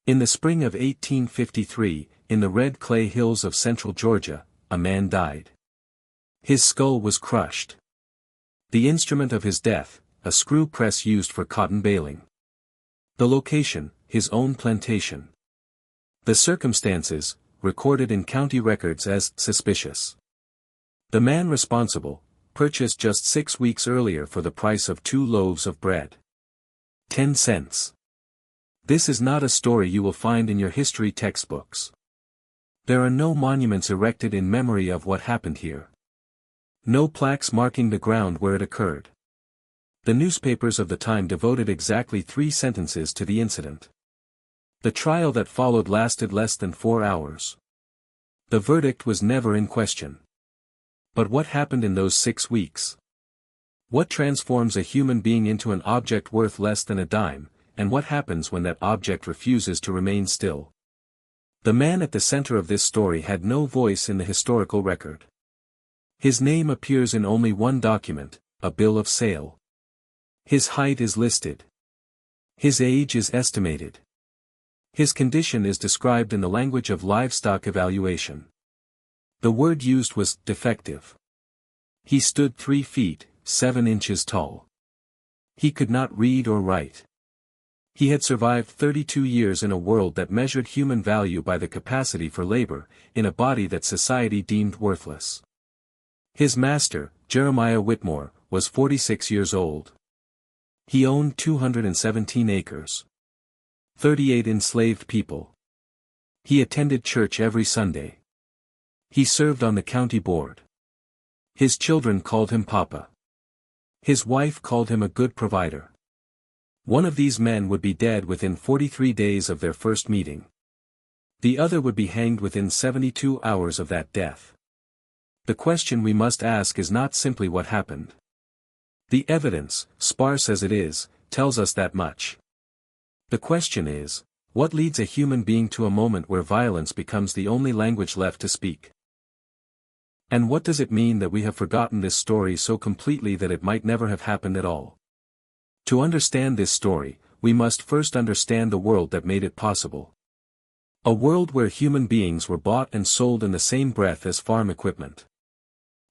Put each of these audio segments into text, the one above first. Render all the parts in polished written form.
In the spring of 1853, in the red clay hills of central Georgia, a man died. His skull was crushed. The instrument of his death, a screw press used for cotton baling. The location, his own plantation. The circumstances, recorded in county records as suspicious. The man responsible, purchased just 6 weeks earlier for the price of 2 loaves of bread. 10 cents. This is not a story you will find in your history textbooks. There are no monuments erected in memory of what happened here. No plaques marking the ground where it occurred. The newspapers of the time devoted exactly 3 sentences to the incident. The trial that followed lasted less than 4 hours. The verdict was never in question. But what happened in those 6 weeks? What transforms a human being into an object worth less than a dime, and what happens when that object refuses to remain still? The man at the center of this story had no voice in the historical record. His name appears in only one document, a bill of sale. His height is listed. His age is estimated. His condition is described in the language of livestock evaluation. The word used was defective. He stood 3 feet, 7 inches tall. He could not read or write. He had survived 32 years in a world that measured human value by the capacity for labor, in a body that society deemed worthless. His master, Jeremiah Whitmore, was 46 years old. He owned 217 acres. 38 enslaved people. He attended church every Sunday. He served on the county board. His children called him Papa. His wife called him a good provider. One of these men would be dead within 43 days of their first meeting. The other would be hanged within 72 hours of that death. The question we must ask is not simply what happened. The evidence, sparse as it is, tells us that much. The question is, what leads a human being to a moment where violence becomes the only language left to speak? And what does it mean that we have forgotten this story so completely that it might never have happened at all? To understand this story, we must first understand the world that made it possible. A world where human beings were bought and sold in the same breath as farm equipment.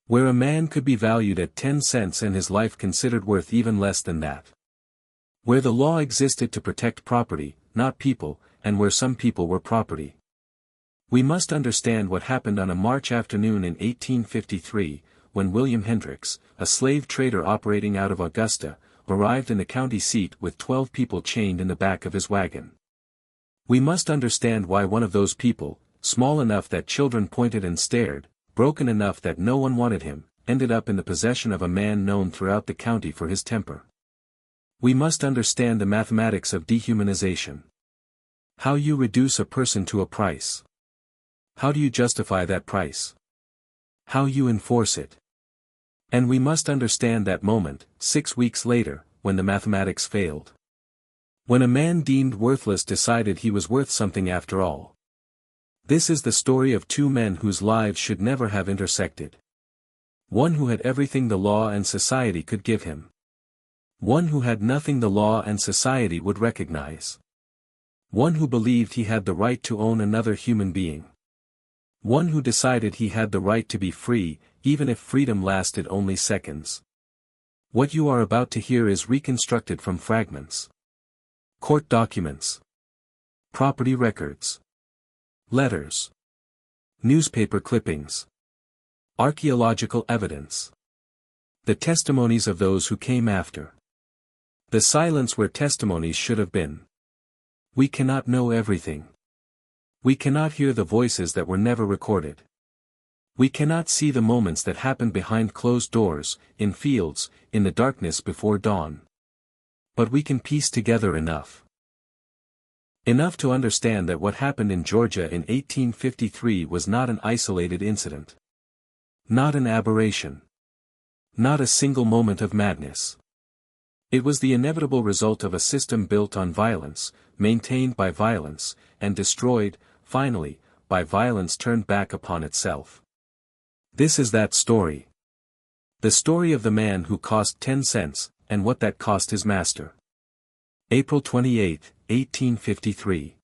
Where a man could be valued at 10 cents and his life considered worth even less than that. Where the law existed to protect property, not people, and where some people were property. We must understand what happened on a March afternoon in 1853, when William Hendricks, a slave trader operating out of Augusta, arrived in the county seat with 12 people chained in the back of his wagon. We must understand why one of those people, small enough that children pointed and stared, broken enough that no one wanted him, ended up in the possession of a man known throughout the county for his temper. We must understand the mathematics of dehumanization. How you reduce a person to a price. How do you justify that price? How you enforce it. And we must understand that moment, 6 weeks later, when the mathematics failed. When a man deemed worthless decided he was worth something after all. This is the story of 2 men whose lives should never have intersected. One who had everything the law and society could give him. One who had nothing the law and society would recognize. One who believed he had the right to own another human being. One who decided he had the right to be free, even if freedom lasted only seconds. What you are about to hear is reconstructed from fragments. Court documents. Property records. Letters. Newspaper clippings. Archaeological evidence. The testimonies of those who came after. The silence where testimonies should have been. We cannot know everything. We cannot hear the voices that were never recorded. We cannot see the moments that happened behind closed doors, in fields, in the darkness before dawn. But we can piece together enough. Enough to understand that what happened in Georgia in 1853 was not an isolated incident. Not an aberration. Not a single moment of madness. It was the inevitable result of a system built on violence, maintained by violence, and destroyed, finally, by violence turned back upon itself. This is that story. The story of the man who cost 10 cents, and what that cost his master. April 28, 1853.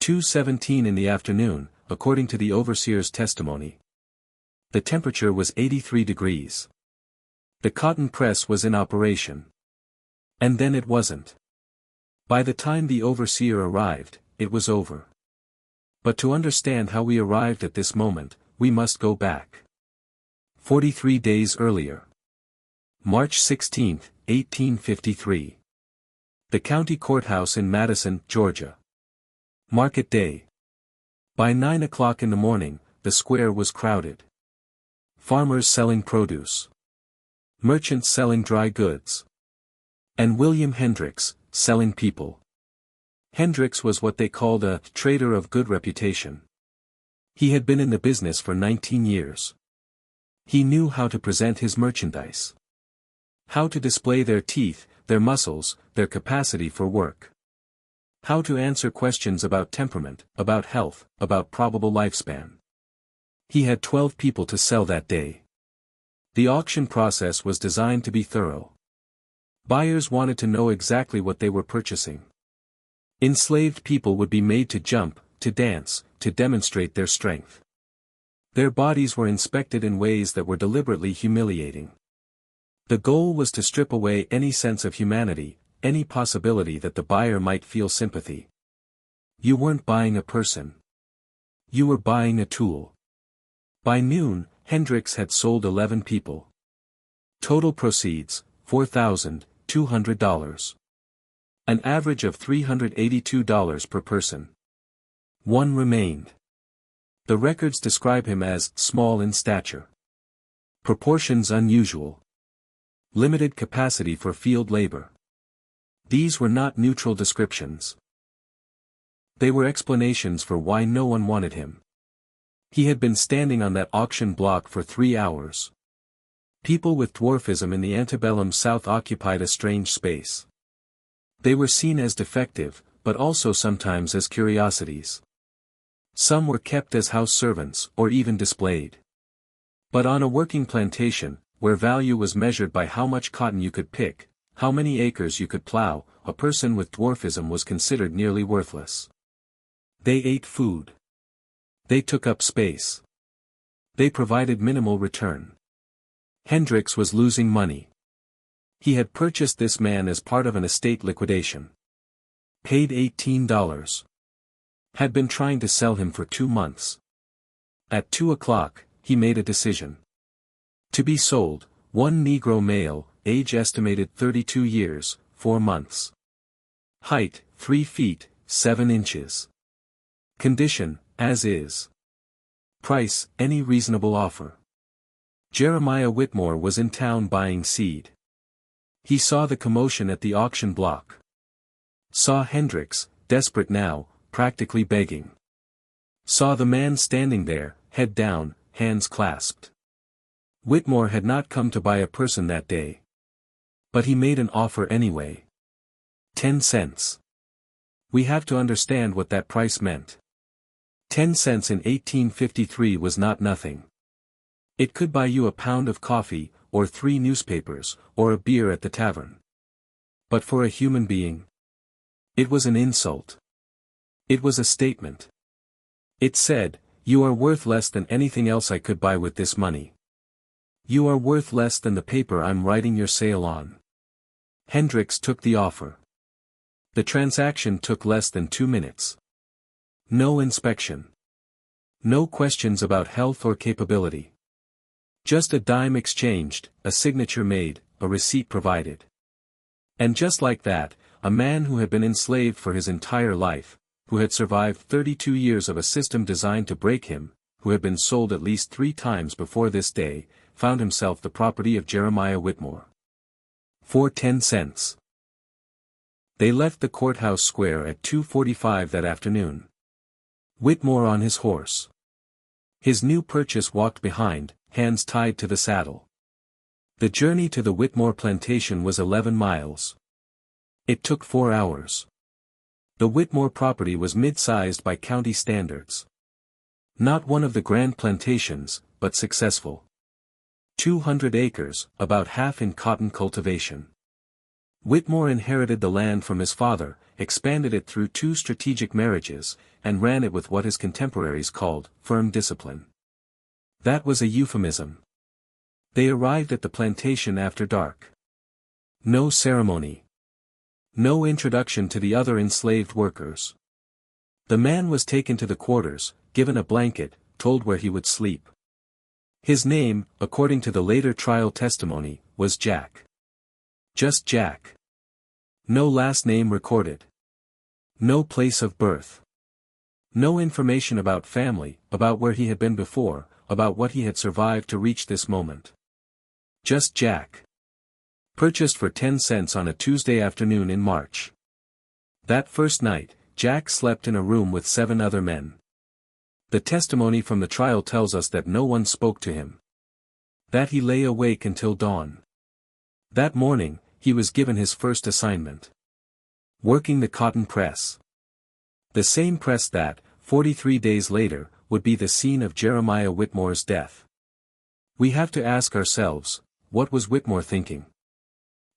2:17 in the afternoon, according to the overseer's testimony. The temperature was 83 degrees. The cotton press was in operation. And then it wasn't. By the time the overseer arrived, it was over. But to understand how we arrived at this moment, we must go back 43 days earlier. March 16, 1853. The county courthouse in Madison, Georgia. Market day. By 9 o'clock in the morning, the square was crowded. Farmers selling produce. Merchants selling dry goods. And William Hendricks, selling people. Hendricks was what they called a trader of good reputation. He had been in the business for 19 years. He knew how to present his merchandise. How to display their teeth, their muscles, their capacity for work. How to answer questions about temperament, about health, about probable lifespan. He had 12 people to sell that day. The auction process was designed to be thorough. Buyers wanted to know exactly what they were purchasing. Enslaved people would be made to jump, to dance, to demonstrate their strength. Their bodies were inspected in ways that were deliberately humiliating. The goal was to strip away any sense of humanity, any possibility that the buyer might feel sympathy. You weren't buying a person. You were buying a tool. By noon, Hendricks had sold 11 people. Total proceeds, $4,200. An average of $382 per person. One remained. The records describe him as small in stature. Proportions unusual. Limited capacity for field labor. These were not neutral descriptions. They were explanations for why no one wanted him. He had been standing on that auction block for 3 hours. People with dwarfism in the antebellum South occupied a strange space. They were seen as defective, but also sometimes as curiosities. Some were kept as house servants, or even displayed. But on a working plantation, where value was measured by how much cotton you could pick, how many acres you could plow, a person with dwarfism was considered nearly worthless. They ate food. They took up space. They provided minimal return. Hendricks was losing money. He had purchased this man as part of an estate liquidation. Paid $18. Had been trying to sell him for 2 months. At 2 o'clock, he made a decision. To be sold, one Negro male, age estimated 32 years, 4 months. Height, 3 feet, 7 inches. Condition, as is. Price, any reasonable offer. Jeremiah Whitmore was in town buying seed. He saw the commotion at the auction block. Saw Hendricks, desperate now, practically begging. Saw the man standing there, head down, hands clasped. Whitmore had not come to buy a person that day. But he made an offer anyway. 10 cents. We have to understand what that price meant. 10 cents in 1853 was not nothing. It could buy you a pound of coffee, or 3 newspapers, or a beer at the tavern. But for a human being, it was an insult. It was a statement. It said, you are worth less than anything else I could buy with this money. You are worth less than the paper I'm writing your sale on. Hendricks took the offer. The transaction took less than 2 minutes. No inspection. No questions about health or capability. Just a dime exchanged, a signature made, a receipt provided. And just like that, a man who had been enslaved for his entire life, who had survived 32 years of a system designed to break him, who had been sold at least 3 times before this day, found himself the property of Jeremiah Whitmore. For 10 cents. They left the courthouse square at 2:45 that afternoon. Whitmore on his horse. His new purchase walked behind, hands tied to the saddle. The journey to the Whitmore plantation was 11 miles. It took 4 hours. The Whitmore property was mid-sized by county standards. Not one of the grand plantations, but successful. 200 acres, about half in cotton cultivation. Whitmore inherited the land from his father, expanded it through 2 strategic marriages, and ran it with what his contemporaries called firm discipline. That was a euphemism. They arrived at the plantation after dark. No ceremony. No introduction to the other enslaved workers. The man was taken to the quarters, given a blanket, told where he would sleep. His name, according to the later trial testimony, was Jack. Just Jack. No last name recorded. No place of birth. No information about family, about where he had been before, about what he had survived to reach this moment. Just Jack. Purchased for 10 cents on a Tuesday afternoon in March. That first night, Jack slept in a room with 7 other men. The testimony from the trial tells us that no one spoke to him. That he lay awake until dawn. That morning, he was given his first assignment. Working the cotton press. The same press that, 43 days later, would be the scene of Jeremiah Whitmore's death. We have to ask ourselves, what was Whitmore thinking?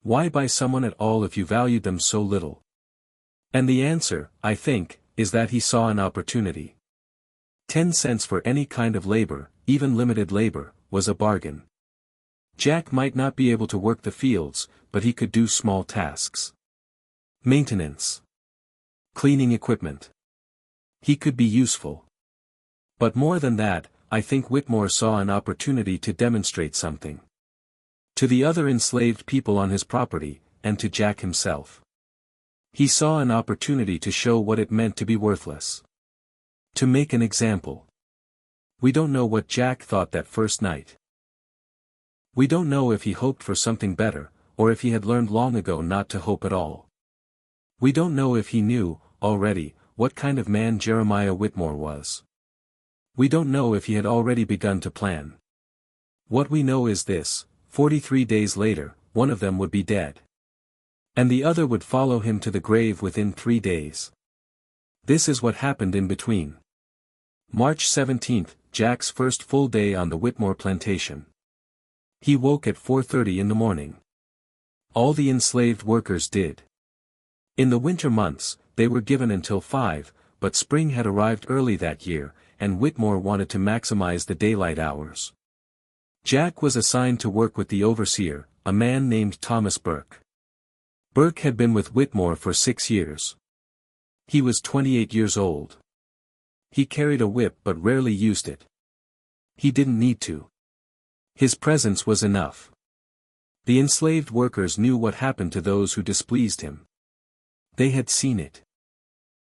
Why buy someone at all if you valued them so little? And the answer, I think, is that he saw an opportunity. 10 cents for any kind of labor, even limited labor, was a bargain. Jack might not be able to work the fields, but he could do small tasks. Maintenance. Cleaning equipment. He could be useful. But more than that, I think Whitmore saw an opportunity to demonstrate something. To the other enslaved people on his property, and to Jack himself. He saw an opportunity to show what it meant to be worthless. To make an example. We don't know what Jack thought that first night. We don't know if he hoped for something better, or if he had learned long ago not to hope at all. We don't know if he knew, already, what kind of man Jeremiah Whitmore was. We don't know if he had already begun to plan. What we know is this: 43 days later, one of them would be dead. And the other would follow him to the grave within 3 days. This is what happened in between. March 17, Jack's first full day on the Whitmore plantation. He woke at 4:30 in the morning. All the enslaved workers did. In the winter months, they were given until 5, but spring had arrived early that year, and Whitmore wanted to maximize the daylight hours. Jack was assigned to work with the overseer, a man named Thomas Burke. Burke had been with Whitmore for 6 years. He was 28 years old. He carried a whip but rarely used it. He didn't need to. His presence was enough. The enslaved workers knew what happened to those who displeased him. They had seen it.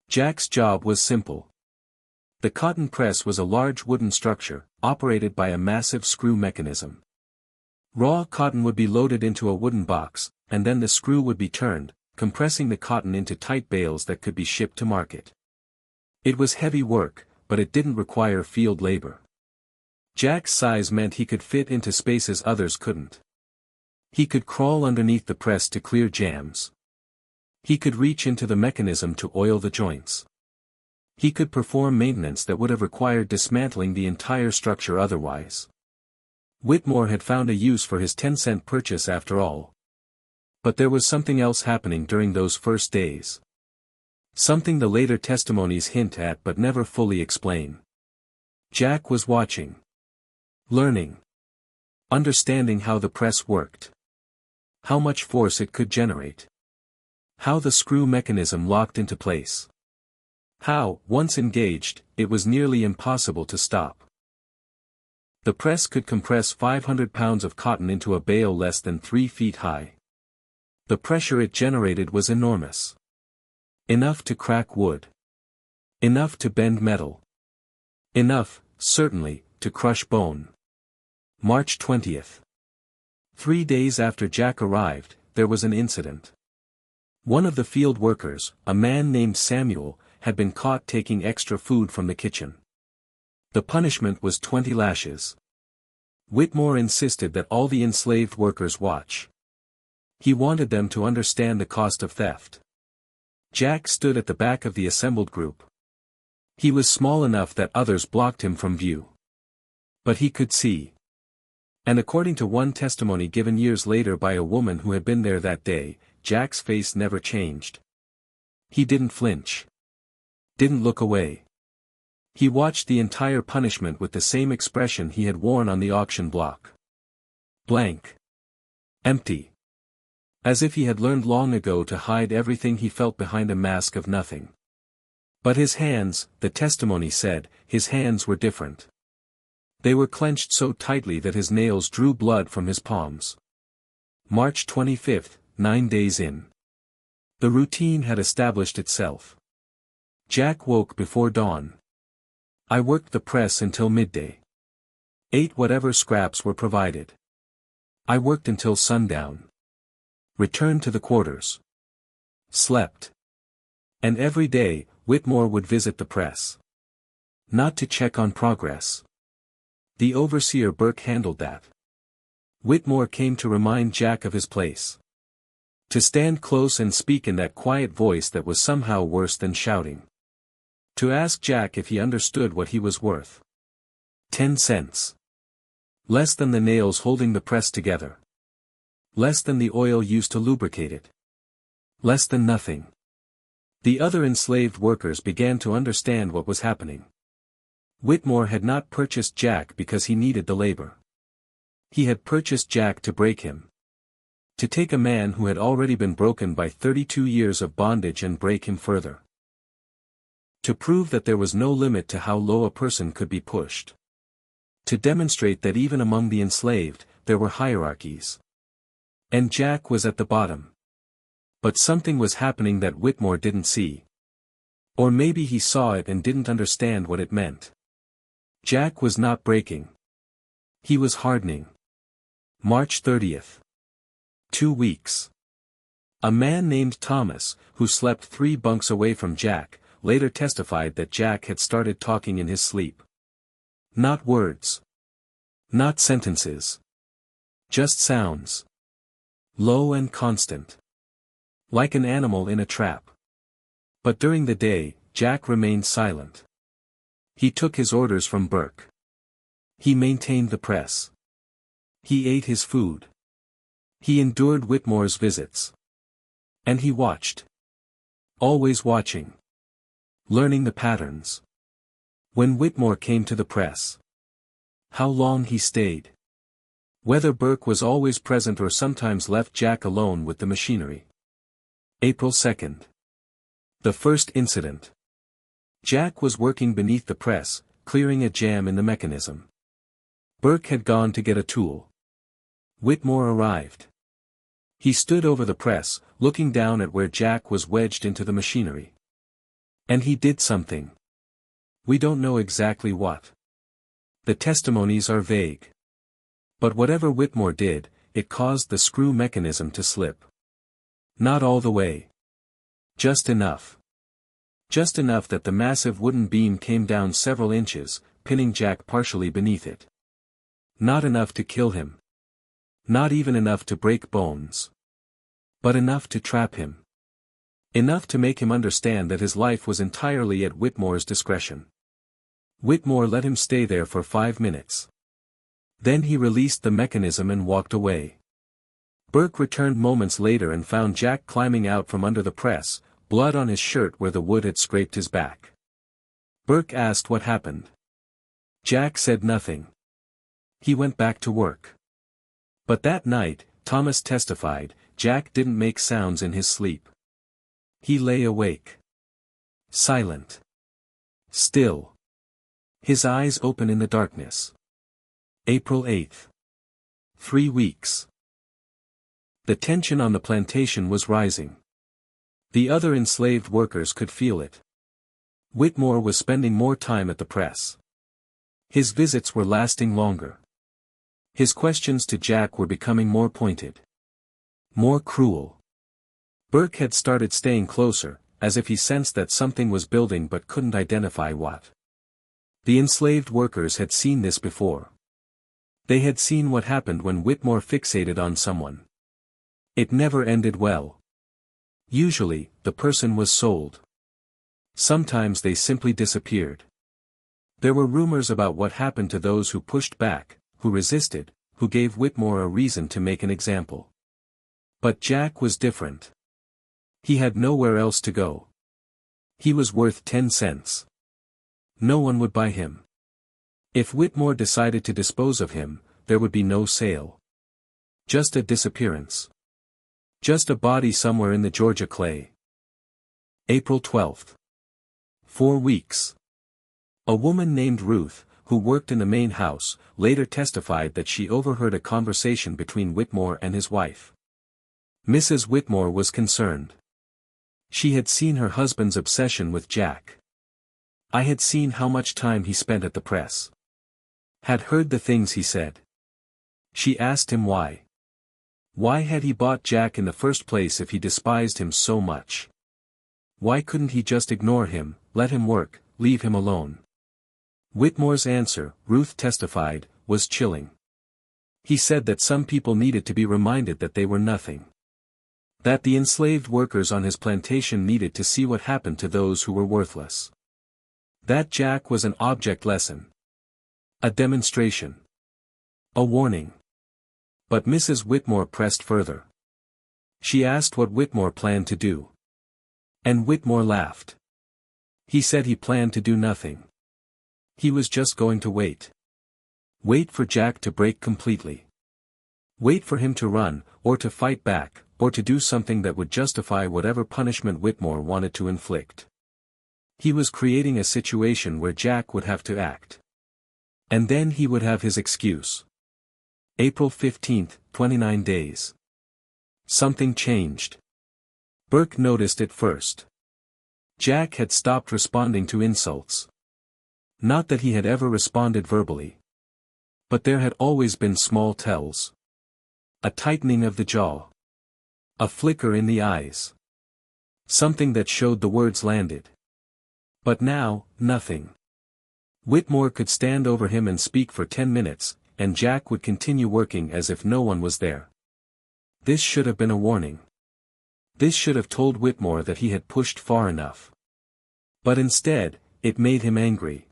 Jack's job was simple. The cotton press was a large wooden structure, operated by a massive screw mechanism. Raw cotton would be loaded into a wooden box, and then the screw would be turned, compressing the cotton into tight bales that could be shipped to market. It was heavy work, but it didn't require field labor. Jack's size meant he could fit into spaces others couldn't. He could crawl underneath the press to clear jams. He could reach into the mechanism to oil the joints. He could perform maintenance that would have required dismantling the entire structure otherwise. Whitmore had found a use for his 10-cent purchase after all. But there was something else happening during those first days. Something the later testimonies hint at but never fully explain. Jack was watching. Learning. Understanding how the press worked. How much force it could generate. How the screw mechanism locked into place. How, once engaged, it was nearly impossible to stop. The press could compress 500 pounds of cotton into a bale less than 3 feet high. The pressure it generated was enormous. Enough to crack wood. Enough to bend metal. Enough, certainly, to crush bone. March 20th. 3 days after Jack arrived, there was an incident. One of the field workers, a man named Samuel, had been caught taking extra food from the kitchen. The punishment was 20 lashes. Whitmore insisted that all the enslaved workers watch. He wanted them to understand the cost of theft. Jack stood at the back of the assembled group. He was small enough that others blocked him from view. But he could see. And according to one testimony given years later by a woman who had been there that day, Jack's face never changed. He didn't flinch. Didn't look away. He watched the entire punishment with the same expression he had worn on the auction block. Blank. Empty. As if he had learned long ago to hide everything he felt behind a mask of nothing. But his hands, the testimony said, his hands were different. They were clenched so tightly that his nails drew blood from his palms. March 25, 9 days in. The routine had established itself. Jack woke before dawn. I worked the press until midday. Ate whatever scraps were provided. I worked until sundown. Returned to the quarters. Slept. And every day, Whitmore would visit the press. Not to check on progress. The overseer Burke handled that. Whitmore came to remind Jack of his place. To stand close and speak in that quiet voice that was somehow worse than shouting. To ask Jack if he understood what he was worth. 10 cents. Less than the nails holding the press together. Less than the oil used to lubricate it. Less than nothing. The other enslaved workers began to understand what was happening. Whitmore had not purchased Jack because he needed the labor. He had purchased Jack to break him. To take a man who had already been broken by 32 years of bondage and break him further. To prove that there was no limit to how low a person could be pushed. To demonstrate that even among the enslaved, there were hierarchies. And Jack was at the bottom. But something was happening that Whitmore didn't see. Or maybe he saw it and didn't understand what it meant. Jack was not breaking. He was hardening. March 30th. 2 weeks. A man named Thomas, who slept 3 bunks away from Jack, later testified that Jack had started talking in his sleep. Not words. Not sentences. Just sounds. Low and constant. Like an animal in a trap. But during the day, Jack remained silent. He took his orders from Burke. He maintained the press. He ate his food. He endured Whitmore's visits. And he watched. Always watching. Learning the patterns. When Whitmore came to the press. How long he stayed. Whether Burke was always present or sometimes left Jack alone with the machinery. April 2nd. The first incident. Jack was working beneath the press, clearing a jam in the mechanism. Burke had gone to get a tool. Whitmore arrived. He stood over the press, looking down at where Jack was wedged into the machinery. And he did something. We don't know exactly what. The testimonies are vague. But whatever Whitmore did, it caused the screw mechanism to slip. Not all the way. Just enough. Just enough that the massive wooden beam came down several inches, pinning Jack partially beneath it. Not enough to kill him. Not even enough to break bones. But enough to trap him. Enough to make him understand that his life was entirely at Whitmore's discretion. Whitmore let him stay there for 5 minutes. Then he released the mechanism and walked away. Burke returned moments later and found Jack climbing out from under the press, blood on his shirt where the wood had scraped his back. Burke asked what happened. Jack said nothing. He went back to work. But that night, Thomas testified, Jack didn't make sounds in his sleep. He lay awake. Silent. Still. His eyes open in the darkness. April 8th. 3 weeks. The tension on the plantation was rising. The other enslaved workers could feel it. Whitmore was spending more time at the press. His visits were lasting longer. His questions to Jack were becoming more pointed. More cruel. Burke had started staying closer, as if he sensed that something was building but couldn't identify what. The enslaved workers had seen this before. They had seen what happened when Whitmore fixated on someone. It never ended well. Usually, the person was sold. Sometimes they simply disappeared. There were rumors about what happened to those who pushed back, who resisted, who gave Whitmore a reason to make an example. But Jack was different. He had nowhere else to go. He was worth 10 cents. No one would buy him. If Whitmore decided to dispose of him, there would be no sale. Just a disappearance. Just a body somewhere in the Georgia clay. April 12. 4 weeks. A woman named Ruth, who worked in the main house, later testified that she overheard a conversation between Whitmore and his wife. Mrs. Whitmore was concerned. She had seen her husband's obsession with Jack. I had seen how much time he spent at the press. Had heard the things he said. She asked him why. Why had he bought Jack in the first place if he despised him so much? Why couldn't he just ignore him, let him work, leave him alone? Whitmore's answer, Ruth testified, was chilling. He said that some people needed to be reminded that they were nothing. That the enslaved workers on his plantation needed to see what happened to those who were worthless. That Jack was an object lesson. A demonstration. A warning. But Mrs. Whitmore pressed further. She asked what Whitmore planned to do. And Whitmore laughed. He said he planned to do nothing. He was just going to wait. Wait for Jack to break completely. Wait for him to run, or to fight back, or to do something that would justify whatever punishment Whitmore wanted to inflict. He was creating a situation where Jack would have to act. And then he would have his excuse. April 15, 29 days. Something changed. Burke noticed it first. Jack had stopped responding to insults. Not that he had ever responded verbally. But there had always been small tells. A tightening of the jaw. A flicker in the eyes. Something that showed the words landed. But now, nothing. Whitmore could stand over him and speak for 10 minutes, and Jack would continue working as if no one was there. This should have been a warning. This should have told Whitmore that he had pushed far enough. But instead, it made him angry.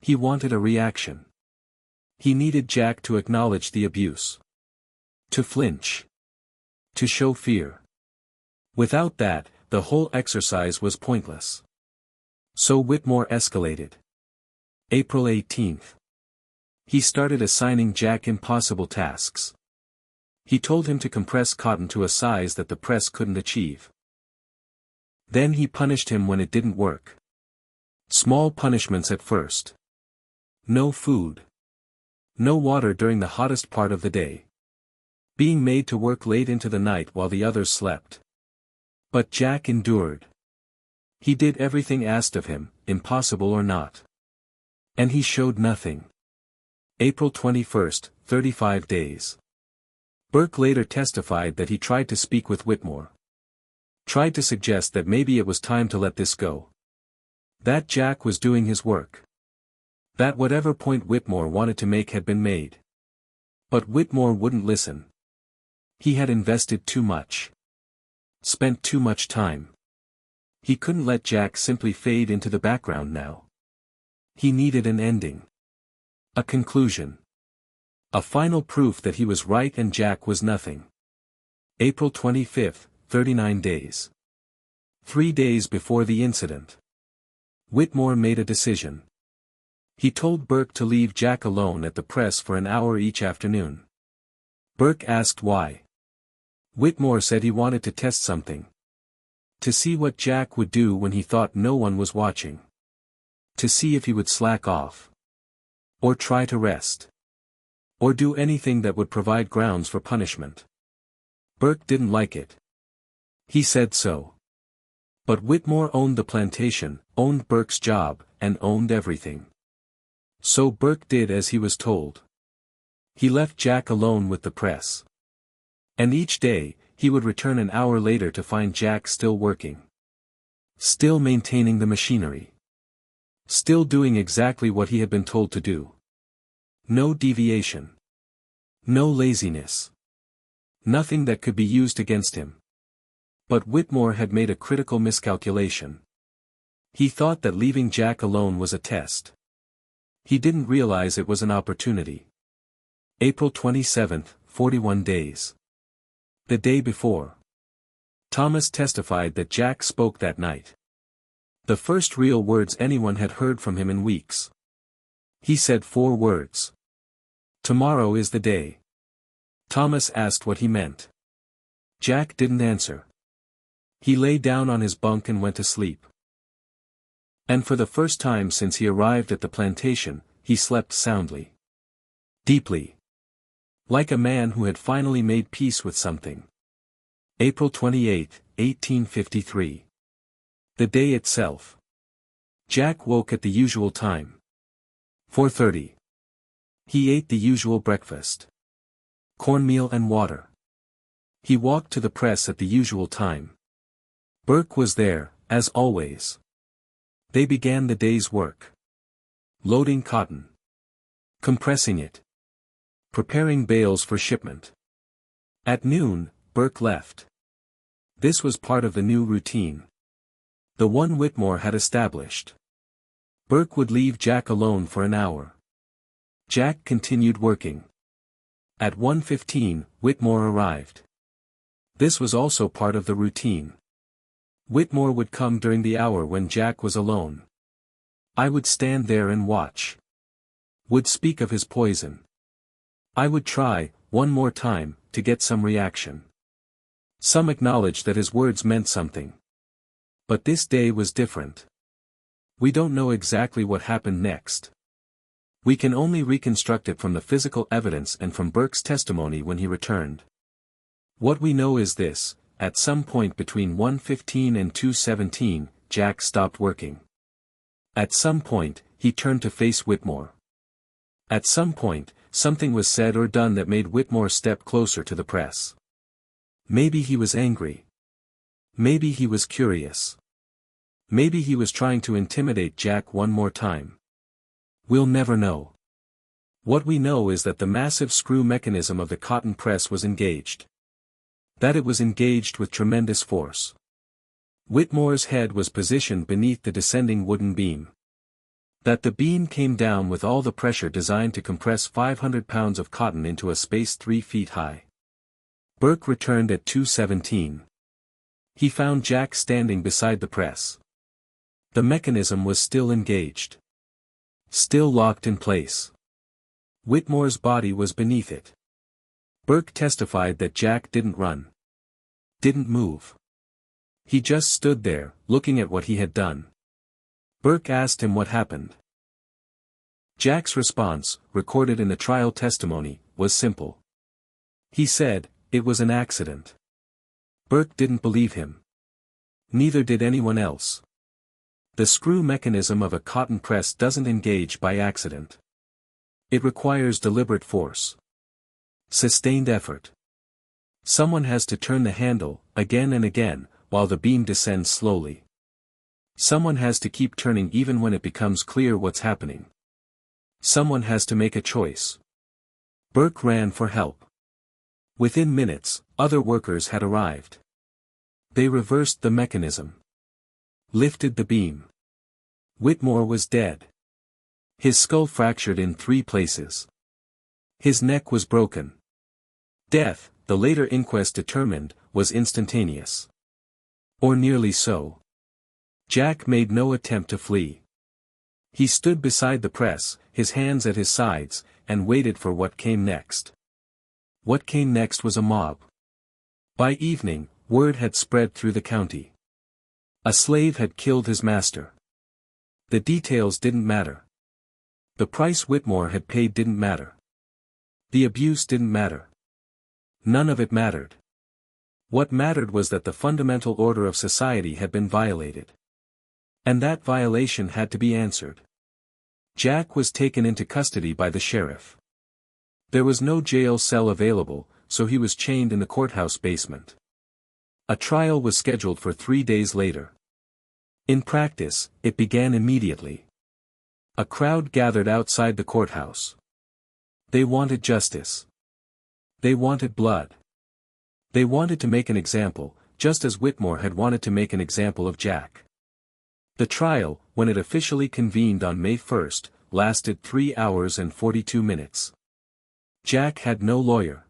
He wanted a reaction. He needed Jack to acknowledge the abuse. To flinch. To show fear. Without that, the whole exercise was pointless. So Whitmore escalated. April 18. He started assigning Jack impossible tasks. He told him to compress cotton to a size that the press couldn't achieve. Then he punished him when it didn't work. Small punishments at first. No food. No water during the hottest part of the day. Being made to work late into the night while the others slept. But Jack endured. He did everything asked of him, impossible or not. And he showed nothing. April 21, 35 days. Burke later testified that he tried to speak with Whitmore. Tried to suggest that maybe it was time to let this go. That Jack was doing his work. That whatever point Whitmore wanted to make had been made. But Whitmore wouldn't listen. He had invested too much. Spent too much time. He couldn't let Jack simply fade into the background now. He needed an ending. A conclusion. A final proof that he was right and Jack was nothing. April 25, 39 days. 3 days before the incident. Whitmore made a decision. He told Burke to leave Jack alone at the press for an hour each afternoon. Burke asked why. Whitmore said he wanted to test something. To see what Jack would do when he thought no one was watching. To see if he would slack off. Or try to rest. Or do anything that would provide grounds for punishment. Burke didn't like it. He said so. But Whitmore owned the plantation, owned Burke's job, and owned everything. So Burke did as he was told. He left Jack alone with the press. And each day, he would return an hour later to find Jack still working. Still maintaining the machinery. Still doing exactly what he had been told to do. No deviation. No laziness. Nothing that could be used against him. But Whitmore had made a critical miscalculation. He thought that leaving Jack alone was a test. He didn't realize it was an opportunity. April 27, 41 days. The day before. Thomas testified that Jack spoke that night. The first real words anyone had heard from him in weeks. He said 4 words. "Tomorrow is the day." Thomas asked what he meant. Jack didn't answer. He lay down on his bunk and went to sleep. And for the first time since he arrived at the plantation, he slept soundly. Deeply. Like a man who had finally made peace with something. April 28, 1853. The day itself. Jack woke at the usual time. 4:30. He ate the usual breakfast. Cornmeal and water. He walked to the press at the usual time. Burke was there, as always. They began the day's work. Loading cotton. Compressing it. Preparing bales for shipment. At noon, Burke left. This was part of the new routine. The one Whitmore had established. Burke would leave Jack alone for an hour. Jack continued working. At 1:15, Whitmore arrived. This was also part of the routine. Whitmore would come during the hour when Jack was alone. I would stand there and watch. Would speak of his poison. I would try, one more time, to get some reaction. Some acknowledged that his words meant something. But this day was different. We don't know exactly what happened next. We can only reconstruct it from the physical evidence and from Burke's testimony when he returned. What we know is this: at some point between 1:15 and 2:17, Jack stopped working. At some point, he turned to face Whitmore. At some point, something was said or done that made Whitmore step closer to the press. Maybe he was angry. Maybe he was curious. Maybe he was trying to intimidate Jack one more time. We'll never know. What we know is that the massive screw mechanism of the cotton press was engaged. That it was engaged with tremendous force. Whitmore's head was positioned beneath the descending wooden beam. That the beam came down with all the pressure designed to compress 500 pounds of cotton into a space 3 feet high. Burke returned at 2:17. He found Jack standing beside the press. The mechanism was still engaged. Still locked in place. Whitmore's body was beneath it. Burke testified that Jack didn't run. Didn't move. He just stood there, looking at what he had done. Burke asked him what happened. Jack's response, recorded in the trial testimony, was simple. He said, "It was an accident." Burke didn't believe him. Neither did anyone else. The screw mechanism of a cotton press doesn't engage by accident. It requires deliberate force. Sustained effort. Someone has to turn the handle, again and again, while the beam descends slowly. Someone has to keep turning even when it becomes clear what's happening. Someone has to make a choice. Burke ran for help. Within minutes, other workers had arrived. They reversed the mechanism. Lifted the beam. Whitmore was dead. His skull fractured in 3 places. His neck was broken. Death, the later inquest determined, was instantaneous. Or nearly so. Jack made no attempt to flee. He stood beside the press, his hands at his sides, and waited for what came next. What came next was a mob. By evening, word had spread through the county. A slave had killed his master. The details didn't matter. The price Whitmore had paid didn't matter. The abuse didn't matter. None of it mattered. What mattered was that the fundamental order of society had been violated. And that violation had to be answered. Jack was taken into custody by the sheriff. There was no jail cell available, so he was chained in the courthouse basement. A trial was scheduled for 3 days later. In practice, it began immediately. A crowd gathered outside the courthouse. They wanted justice. They wanted blood. They wanted to make an example, just as Whitmore had wanted to make an example of Jack. The trial, when it officially convened on May 1st, lasted 3 hours and 42 minutes. Jack had no lawyer.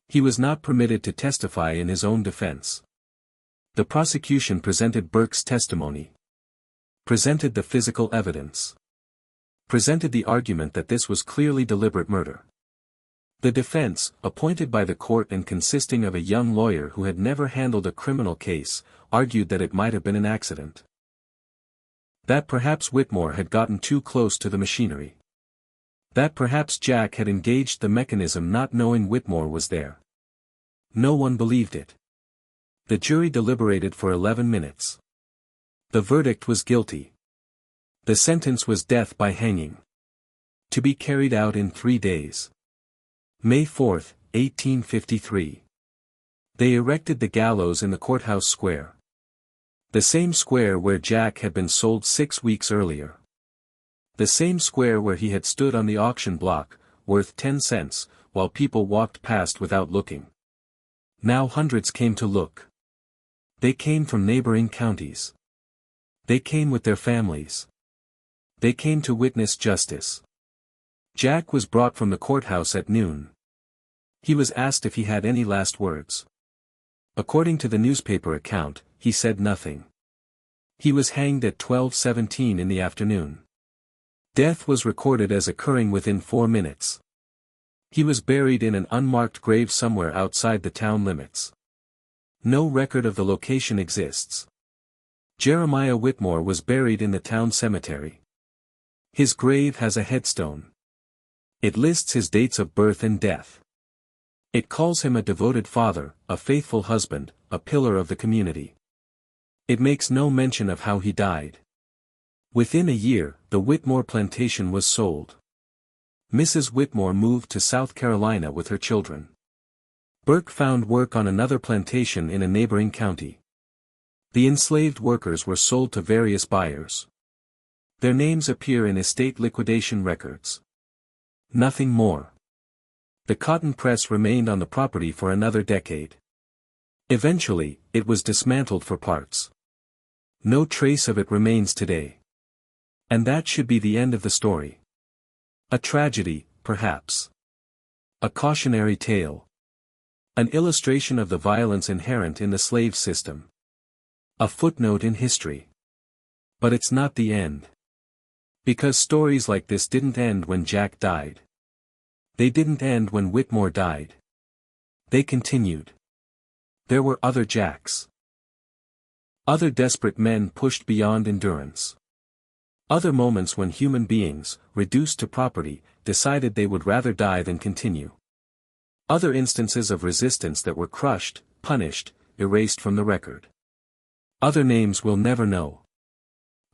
He was not permitted to testify in his own defense. The prosecution presented Burke's testimony. Presented the physical evidence. Presented the argument that this was clearly deliberate murder. The defense, appointed by the court and consisting of a young lawyer who had never handled a criminal case, argued that it might have been an accident. That perhaps Whitmore had gotten too close to the machinery. That perhaps Jack had engaged the mechanism not knowing Whitmore was there. No one believed it. The jury deliberated for 11 minutes. The verdict was guilty. The sentence was death by hanging. To be carried out in 3 days. May 4, 1853. They erected the gallows in the courthouse square. The same square where Jack had been sold 6 weeks earlier. The same square where he had stood on the auction block, worth 10 cents, while people walked past without looking. Now hundreds came to look. They came from neighboring counties. They came with their families. They came to witness justice. Jack was brought from the courthouse at noon. He was asked if he had any last words. According to the newspaper account, he said nothing. He was hanged at 12:17 in the afternoon. Death was recorded as occurring within 4 minutes. He was buried in an unmarked grave somewhere outside the town limits. No record of the location exists. Jeremiah Whitmore was buried in the town cemetery. His grave has a headstone. It lists his dates of birth and death. It calls him a devoted father, a faithful husband, a pillar of the community. It makes no mention of how he died. Within a year, the Whitmore plantation was sold. Mrs. Whitmore moved to South Carolina with her children. Burke found work on another plantation in a neighboring county. The enslaved workers were sold to various buyers. Their names appear in estate liquidation records. Nothing more. The cotton press remained on the property for another decade. Eventually, it was dismantled for parts. No trace of it remains today. And that should be the end of the story. A tragedy, perhaps. A cautionary tale. An illustration of the violence inherent in the slave system. A footnote in history. But it's not the end. Because stories like this didn't end when Jack died. They didn't end when Whitmore died. They continued. There were other Jacks. Other desperate men pushed beyond endurance. Other moments when human beings, reduced to property, decided they would rather die than continue. Other instances of resistance that were crushed, punished, erased from the record. Other names we'll never know.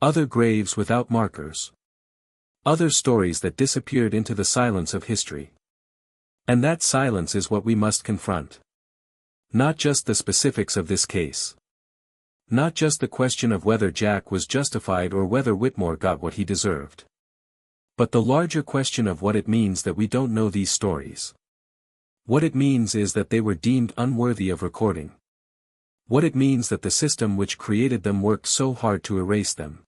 Other graves without markers. Other stories that disappeared into the silence of history. And that silence is what we must confront. Not just the specifics of this case. Not just the question of whether Jack was justified or whether Whitmore got what he deserved. But the larger question of what it means that we don't know these stories. What it means is that they were deemed unworthy of recording. What it means that the system which created them worked so hard to erase them.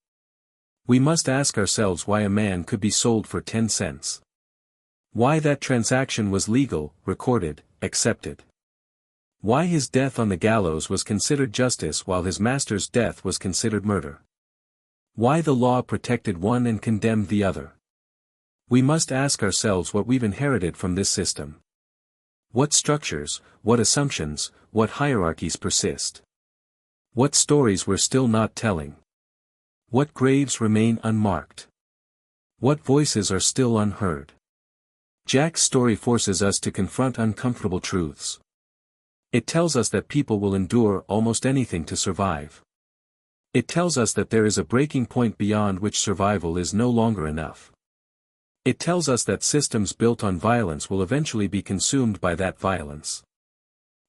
We must ask ourselves why a man could be sold for 10 cents. Why that transaction was legal, recorded, accepted. Why his death on the gallows was considered justice while his master's death was considered murder. Why the law protected one and condemned the other. We must ask ourselves what we've inherited from this system. What structures, what assumptions, what hierarchies persist. What stories we're still not telling. What graves remain unmarked. What voices are still unheard. Jack's story forces us to confront uncomfortable truths. It tells us that people will endure almost anything to survive. It tells us that there is a breaking point beyond which survival is no longer enough. It tells us that systems built on violence will eventually be consumed by that violence.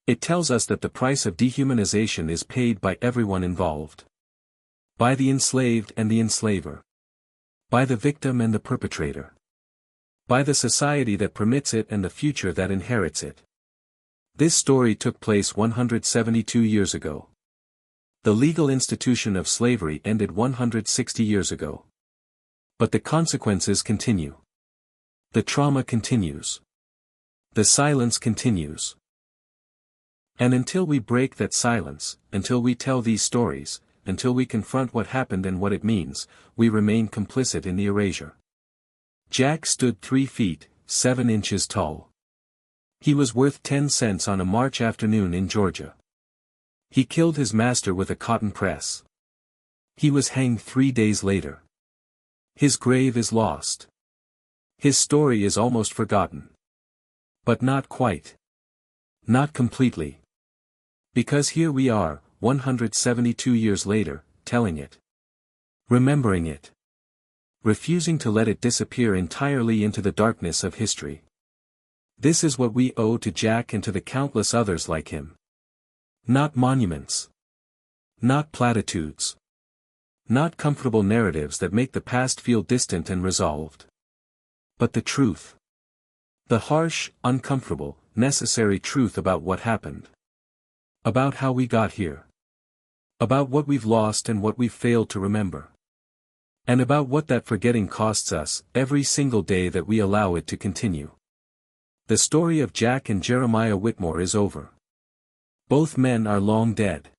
It tells us that the price of dehumanization is paid by everyone involved. By the enslaved and the enslaver. By the victim and the perpetrator. By the society that permits it and the future that inherits it. This story took place 172 years ago. The legal institution of slavery ended 160 years ago. But the consequences continue. The trauma continues. The silence continues. And until we break that silence, until we tell these stories, until we confront what happened and what it means, we remain complicit in the erasure. Jack stood 3 feet, 7 inches tall. He was worth 10 cents on a March afternoon in Georgia. He killed his master with a cotton press. He was hanged 3 days later. His grave is lost. His story is almost forgotten. But not quite. Not completely. Because here we are, 172 years later, telling it. Remembering it. Refusing to let it disappear entirely into the darkness of history. This is what we owe to Jack and to the countless others like him. Not monuments. Not platitudes. Not comfortable narratives that make the past feel distant and resolved. But the truth. The harsh, uncomfortable, necessary truth about what happened. About how we got here. About what we've lost and what we've failed to remember. And about what that forgetting costs us every single day that we allow it to continue. The story of Jack and Jeremiah Whitmore is over. Both men are long dead.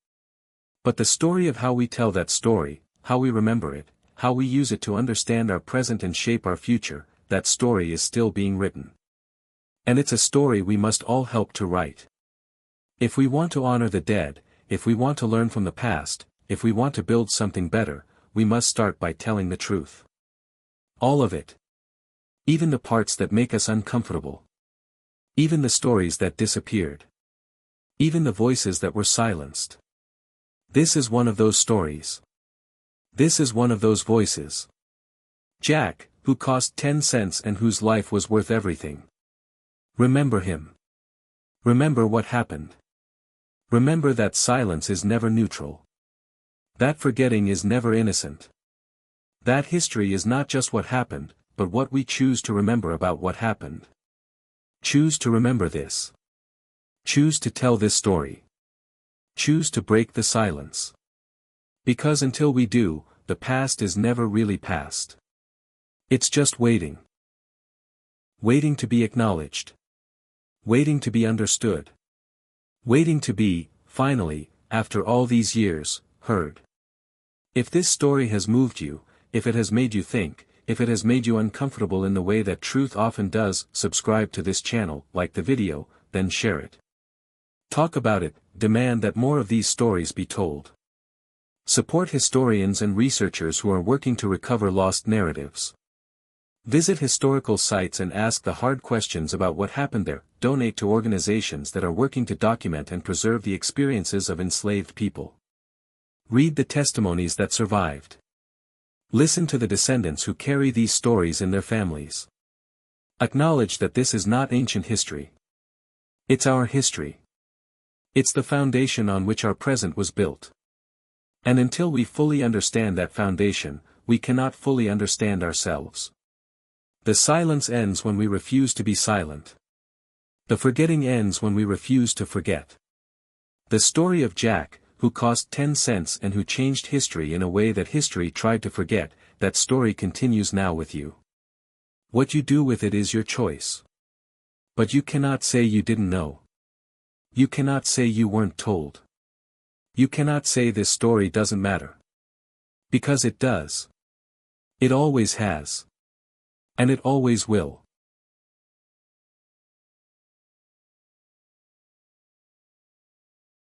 But the story of how we tell that story, how we remember it, how we use it to understand our present and shape our future, that story is still being written. And it's a story we must all help to write. If we want to honor the dead, if we want to learn from the past, if we want to build something better, we must start by telling the truth. All of it. Even the parts that make us uncomfortable. Even the stories that disappeared. Even the voices that were silenced. This is one of those stories. This is one of those voices. Jack, who cost 10 cents and whose life was worth everything. Remember him. Remember what happened. Remember that silence is never neutral. That forgetting is never innocent. That history is not just what happened, but what we choose to remember about what happened. Choose to remember this. Choose to tell this story. Choose to break the silence. Because until we do, the past is never really past. It's just waiting. Waiting to be acknowledged. Waiting to be understood. Waiting to be, finally, after all these years, heard. If this story has moved you, if it has made you think, if it has made you uncomfortable in the way that truth often does, subscribe to this channel, like the video, then share it. Talk about it, demand that more of these stories be told. Support historians and researchers who are working to recover lost narratives. Visit historical sites and ask the hard questions about what happened there. Donate to organizations that are working to document and preserve the experiences of enslaved people. Read the testimonies that survived. Listen to the descendants who carry these stories in their families. Acknowledge that this is not ancient history. It's our history. It's the foundation on which our present was built. And until we fully understand that foundation, we cannot fully understand ourselves. The silence ends when we refuse to be silent. The forgetting ends when we refuse to forget. The story of Jack, who cost 10 cents and who changed history in a way that history tried to forget, that story continues now with you. What you do with it is your choice. But you cannot say you didn't know. You cannot say you weren't told. You cannot say this story doesn't matter. Because it does. It always has. And it always will.